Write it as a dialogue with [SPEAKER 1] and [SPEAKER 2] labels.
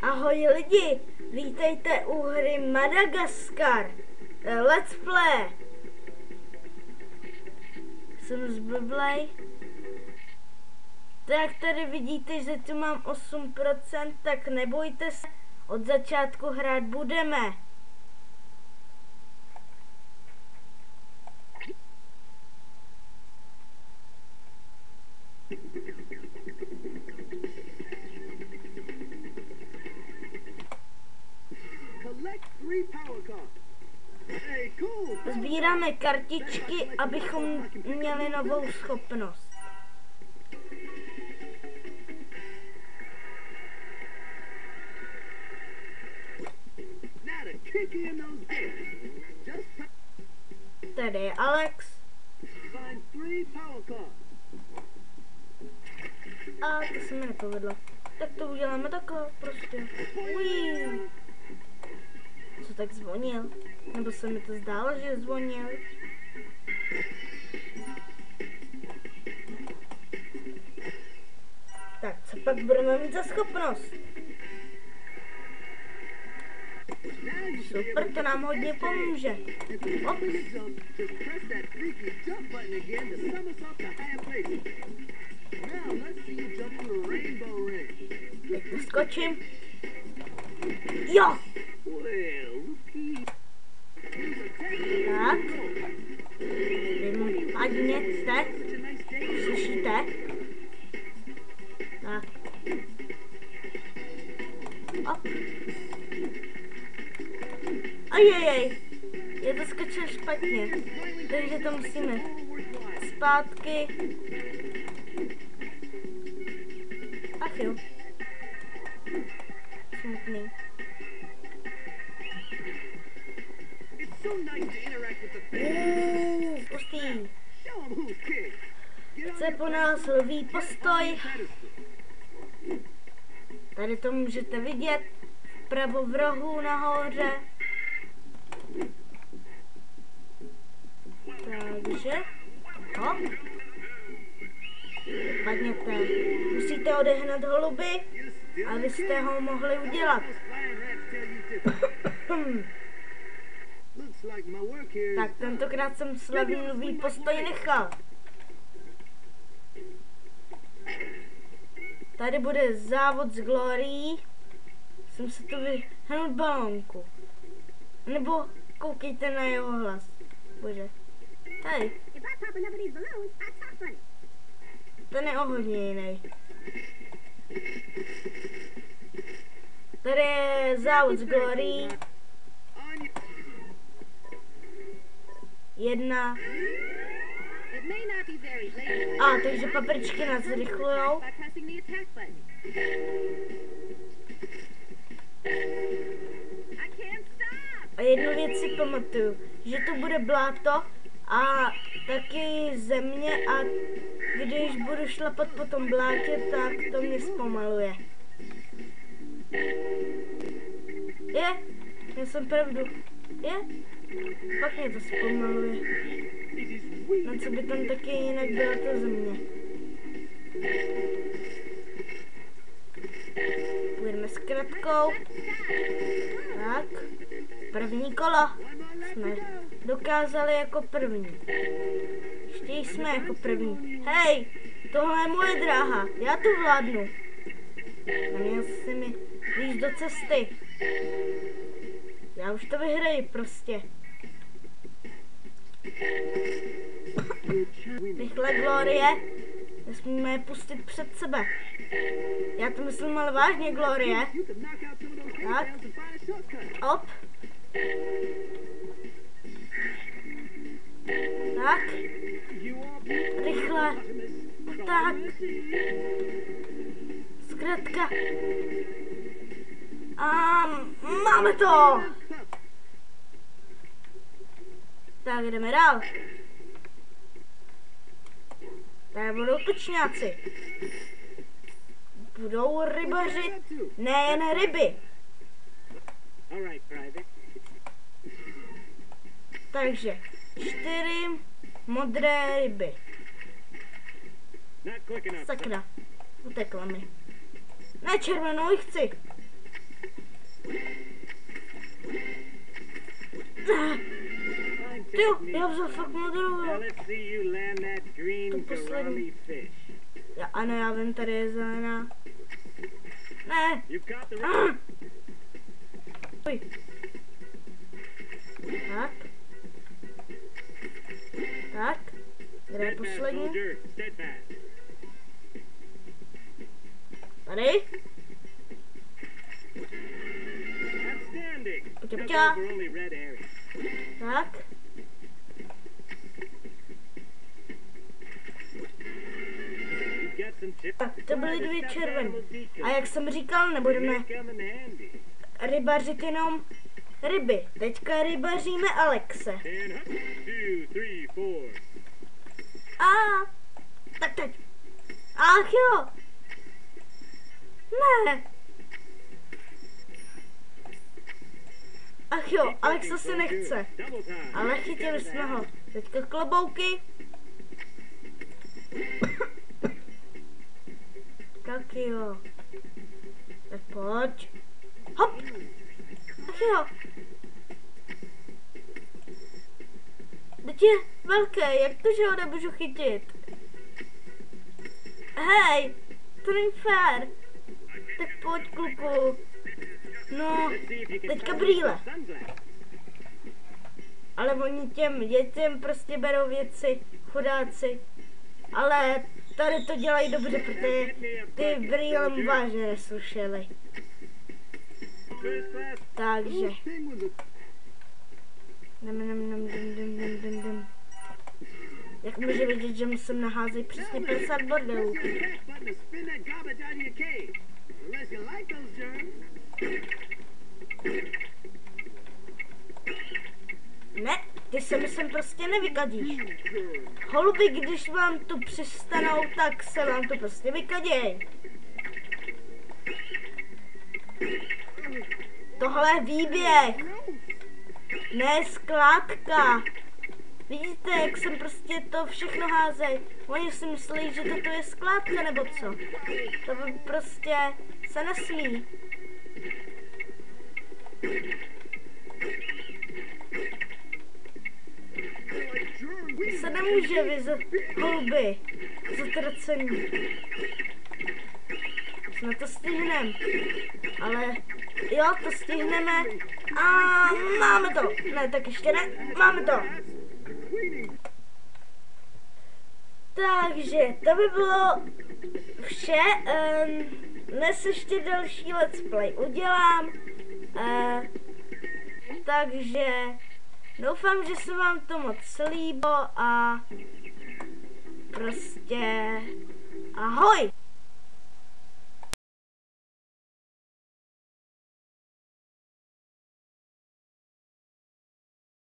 [SPEAKER 1] Ahoj lidi, vítejte u hry Madagaskar. Let's play. Jsem zblblej. Tak tady vidíte, že tu mám 8%, tak nebojte se, od začátku hrát budeme. Sbíráme kartičky, abychom měli novou schopnost. Tady je Alex. A to se mi nepovedlo. Tak to uděláme takhle prostě. Ují. Co tak zvonil? Nebo se mi to zdálo, že zvonil? Tak, co pak budeme mít za schopnost? Super, to nám hodně pomůže. Op. Teď to skočím. Jo! Tak. Vy padněte. Slyšíte? Tak. Op. Ajajaj. Je to skočil špatně. Takže to musíme zpátky. Ach jo. Smutný. Pustý. Chce po nás lví postoj. Tady to můžete vidět. Vpravo v rohu nahoře. Takže. Hop. Padněte. Musíte odehnat holuby, abyste ho mohli udělat. Tak tentokrát jsem slavný postoj nechal. Tady bude závod s Glorií. Jsem se tu vyhnout balónku. Nebo koukejte na jeho hlas. Bože. Tady. Ten je o hodně jiný. Tady je závod s Glorií. 1. Takže papričky nás zrychlujou. A jednu věc si pamatuju, že to bude bláto a taky země a když budu šlapat po tom blátě, tak to mě zpomaluje. Je? Já jsem pravdu. Je? Pak mě to zpomaluje. Na co by tam taky jinak byla ta země. Půjdeme s kratkou. Tak. První kolo jsme dokázali jako první. Ještě jsme jako první. Hej, tohle je moje dráha. Já tu vládnu. Neměl jsi mi víc do cesty. Já už to vyhraji prostě. Rychle, Glorie. Nesmíme je pustit před sebe. Já to myslím ale vážně, Glorie. Tak. Op. Tak. Rychle. Tak. Zkrátka. A máme to. Tak jdeme dál. Tady budou tučňáci. Budou rybaři, nejen ryby. Takže 4 modré ryby. Sakra, utekla mi. Ne, červenou chci. Tyjo, já vzal fakt modrou. Tu poslední. Ano, já vím, tady je zelená. Ne. Uj. Tak. Tak. Kde je poslední? Tady. Pojď. Tak. To byly 2 červené. A jak jsem říkal, nebudeme rybařit jenom ryby. Teďka rybaříme Alexe. Tak teď. Ach jo. Ne. Ach jo, Alexa se nechce. Ale chytili jsme ho. Teďka klobouky. Tak jo. Tak pojď. Hop. Ach jo. Teď je velké, jak to, že ho nemůžu chytit? Hej, to není fér. Tak pojď, kluku. No, teďka brýle. Ale oni těm dětem prostě berou věci, chudáci. Ale tady to dělají dobře, protože ty brýle mu vážně neslušely. Takže. Jdem. Jak může vidět, že musím naházet přesně 50 bordelů. Ne, ty se mi sem prostě nevykadíš. Holuby, když vám tu přistanou, tak se vám to prostě vykaděj. Tohle je výběh. Ne skládka. Vidíte, jak jsem prostě to všechno házej. Oni si myslí, že toto je skládka nebo co. To by prostě se nesmí. Se nemůže vyzvat holuby zatracení. Jsme to stihneme. Ale jo, to stihneme. A máme to. Ne, tak ještě ne. Máme to. Takže to by bylo vše. Dnes ještě další let's play udělám. Takže doufám, že se vám to moc líbilo a prostě ahoj!